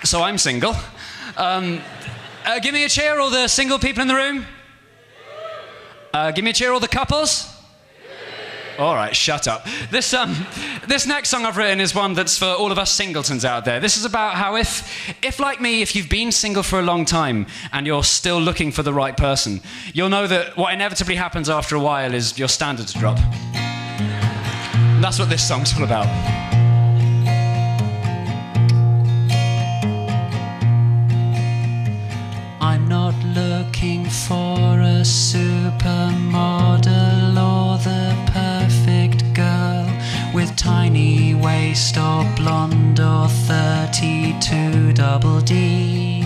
So I'm single. Give me a cheer, all the single people in the room. Give me a cheer, all the couples. All right, shut up. This next song I've written is one that's for all of us singletons out there. This is about how if like me, if you've been single for a long time and you're still looking for the right person, you'll know that what inevitably happens after a while is your standards drop. And that's what this song's all about. I'm not looking for a supermodel or the perfect girl with tiny waist or blonde or 32 double D.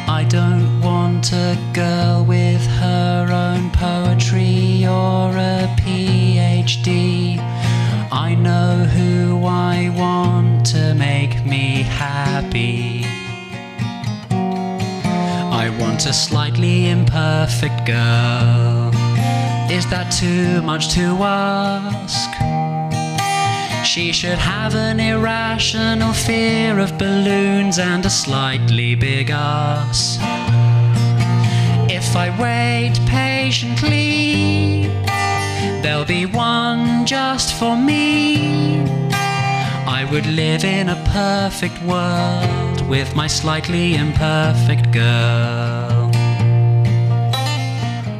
I don't want a girl with her own poetry or a PhD. I know who I want to make me happy. I want a slightly imperfect girl. Is that too much to ask? She should have an irrational fear of balloons and a slightly big ass. If I wait patiently, there'll be one just for me. I would live in a perfect world with my slightly imperfect girl.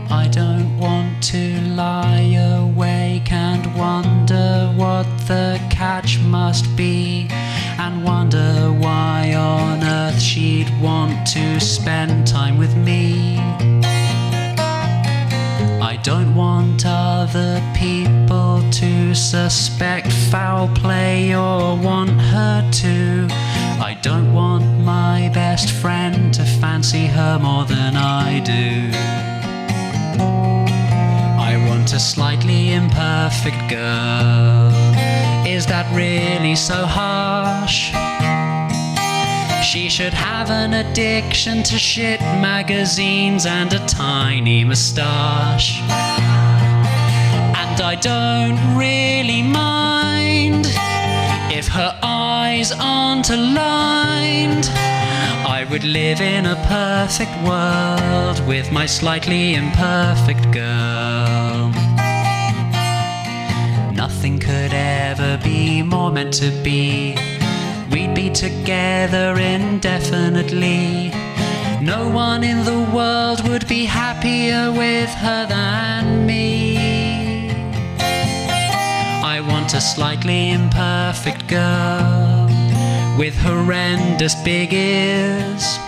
I don't want to lie awake and wonder what the catch must be, and wonder why on earth she'd want to spend time with me. I don't want other people to suspect foul play or want her to. I don't want my best friend to fancy her more than I do. I want a slightly imperfect girl. Is that really so harsh? She should have an addiction to shit magazines and a tiny moustache. And I don't really mind if her eyes aren't aligned. I would live in a perfect world with my slightly imperfect girl. Nothing could ever be more meant to be. We'd be together indefinitely. No one in the world would be happier with her than me. I want a slightly imperfect girl with horrendous big ears.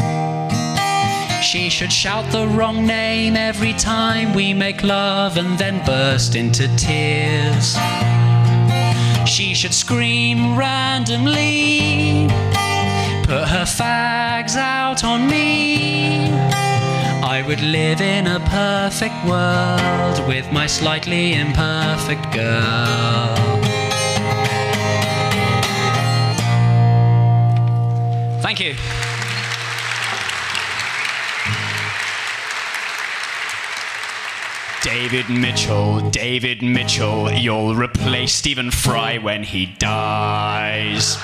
She should shout the wrong name every time we make love and then burst into tears. She should scream randomly, put her fags out on me. I would live in a perfect world with my slightly imperfect girl. Thank you. David Mitchell, you'll replace Stephen Fry when he dies.